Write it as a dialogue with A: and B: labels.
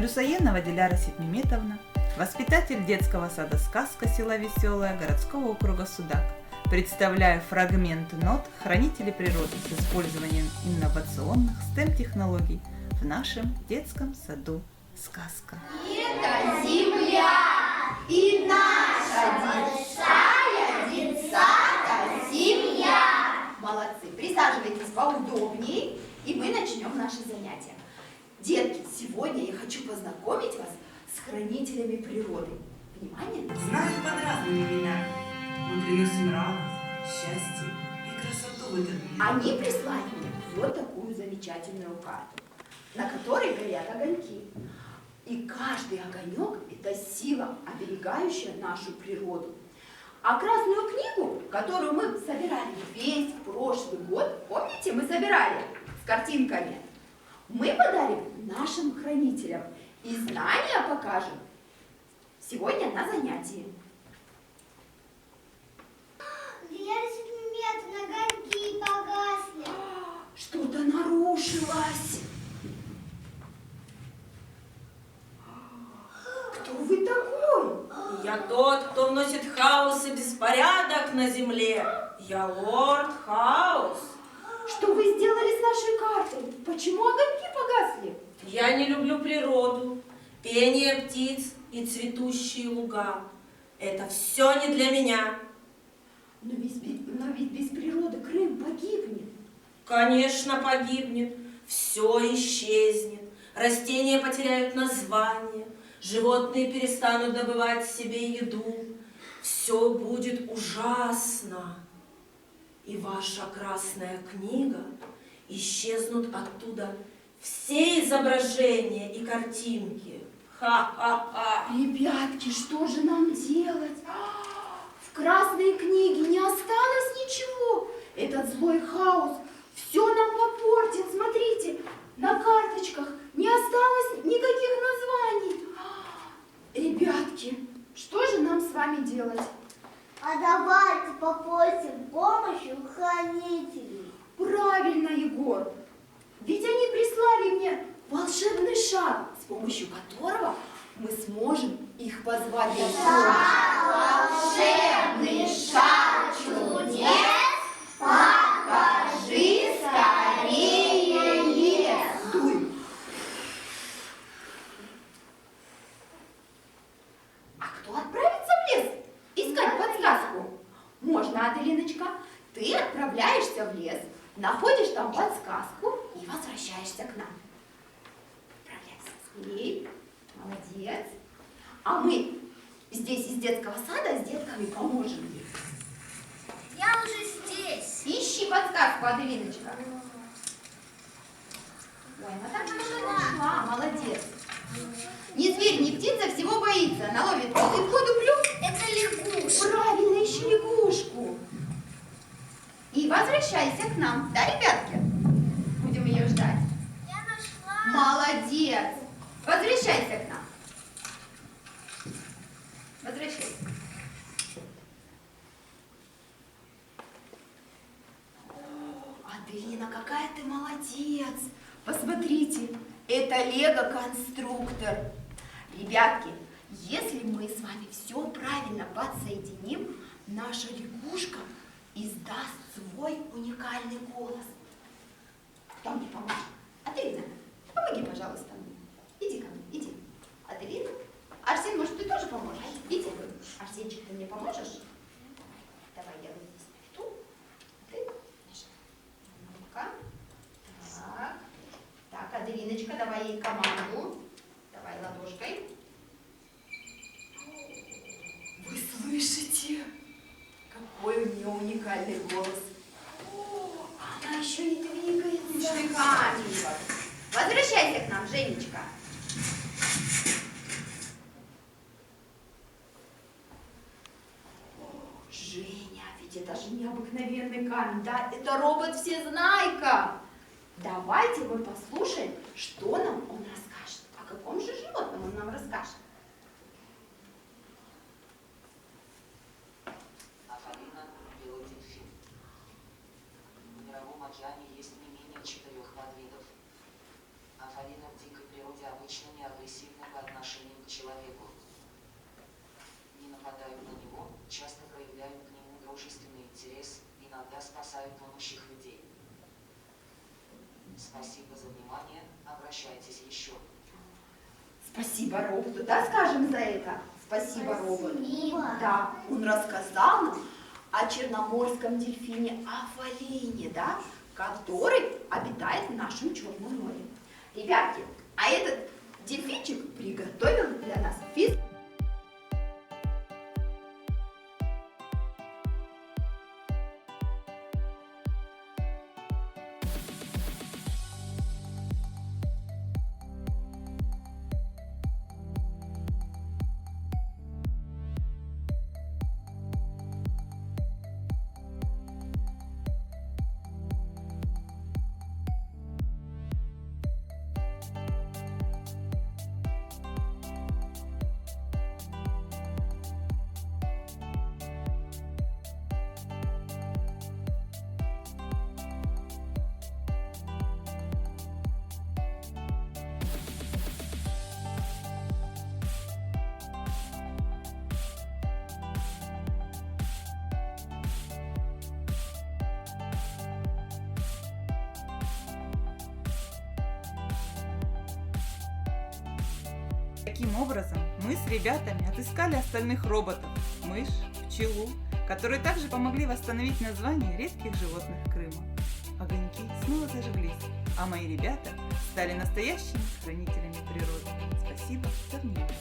A: Люсаенова Диляра Ситмеметовна, воспитатель детского сада «Сказка» села Веселая городского округа Судак. Представляю фрагмент нот «Хранители природы» с использованием инновационных STEM-технологий в нашем детском саду «Сказка».
B: Это земля и наша большая детсада семья. Молодцы, присаживайтесь поудобнее, и мы начнем наше занятие. Детки, сегодня я хочу познакомить вас с хранителями природы. Внимание!
C: Знают под разными именами. Мы приносим радость, счастье и красоту в этот мир.
B: Они прислали мне вот такую замечательную карту, на которой горят огоньки. И каждый огонек – это сила, оберегающая нашу природу. А красную книгу, которую мы собирали весь прошлый год, помните, мы собирали с картинками, мы подарим нашим хранителям и знания покажем сегодня на занятии.
D: Диляра Ситмеметовна, огоньки погасли.
B: Что-то нарушилось. Кто вы такой?
E: Я тот, кто вносит хаос и беспорядок на земле. Я лорд Хаус.
B: Что вы сделали с нашей картой? Почему огоньки погасли?
E: Я не люблю природу, пение птиц и цветущие луга. Это все не для меня.
B: Но ведь без природы Крым погибнет.
E: Конечно, погибнет, все исчезнет, растения потеряют название, животные перестанут добывать себе еду. Все будет ужасно. И ваша красная книга, исчезнут оттуда все изображения и картинки. Ха-ха-ха!
B: Ребятки, что же нам делать? В красной книге не осталось ничего. Этот злой хаос все нам попортил. Смотрите, на карточках не осталось никаких названий. Ребятки, что же нам с вами делать?
D: А давайте попросим помощи у хранителей.
B: Правильно, Егор. Ведь они прислали мне волшебный шар, с помощью которого мы сможем их позвать на помощь. Волшебный шар чудес, покажи скорее лес. Дуй. А кто отправится в лес искать подсказку? Можно, Аделиночка. Ты отправляешься в лес, находишь там подсказку и возвращаешься к нам. Отправляйся скорей. Молодец. А мы здесь из детского сада с детками поможем ей.
D: Я уже здесь.
B: Ищи подсказку, Аделиночка. Ой, она так много нашла. Молодец. Ни зверь, ни птица всего боится. Наловит воду клюв.
D: Это лягушка.
B: Правильно, ищи лягушку. И возвращайся к нам. Да, ребятки? Будем ее ждать.
D: Я нашла.
B: Молодец. Возвращайся к нам. Возвращайся. Аделина, какая ты молодец. Посмотрите, это лего-конструктор. Ребятки, если мы с вами все правильно подсоединим, наша лягушка издаст свой уникальный голос. Кто мне поможет? Аделина, помоги, пожалуйста, мне. Иди ко мне, иди. Аделина? Арсен, может, ты тоже поможешь? Иди. Арсенчик, ты мне поможешь? Давай я вот здесь наведу. Ты? Ну-ка. Так. Так, Аделиночка, давай ей команду. Давай ладошкой. Вы слышите? Какой у нее уникальный голос. О, она еще и двигается. Шикарненько. Возвращайся к нам, Женечка. О, Женя, ведь это же необыкновенный камень, да? Это робот-всезнайка. Давайте мы послушаем, что нам он расскажет. О каком же животном он нам расскажет?
F: Афалина – белый дельфин. В мировом океане есть не менее 4 подвидов. Афалина в дикой природе обычно не агрессивны, дружественный интерес иногда спасают тонущих людей. Спасибо за внимание. Обращайтесь еще.
B: Спасибо роботу, да, скажем за это? Спасибо роботу.
D: Спасибо.
B: Да, он рассказал нам о черноморском дельфине Афалине, да, который обитает в нашем Черном море. Ребятки, а этот дельфинчик приготовил для нас физ.
A: Таким образом, мы с ребятами отыскали остальных роботов – мышь, пчелу, которые также помогли восстановить название редких животных Крыма. Огоньки снова зажглись, а мои ребята стали настоящими хранителями природы. Спасибо за внимание.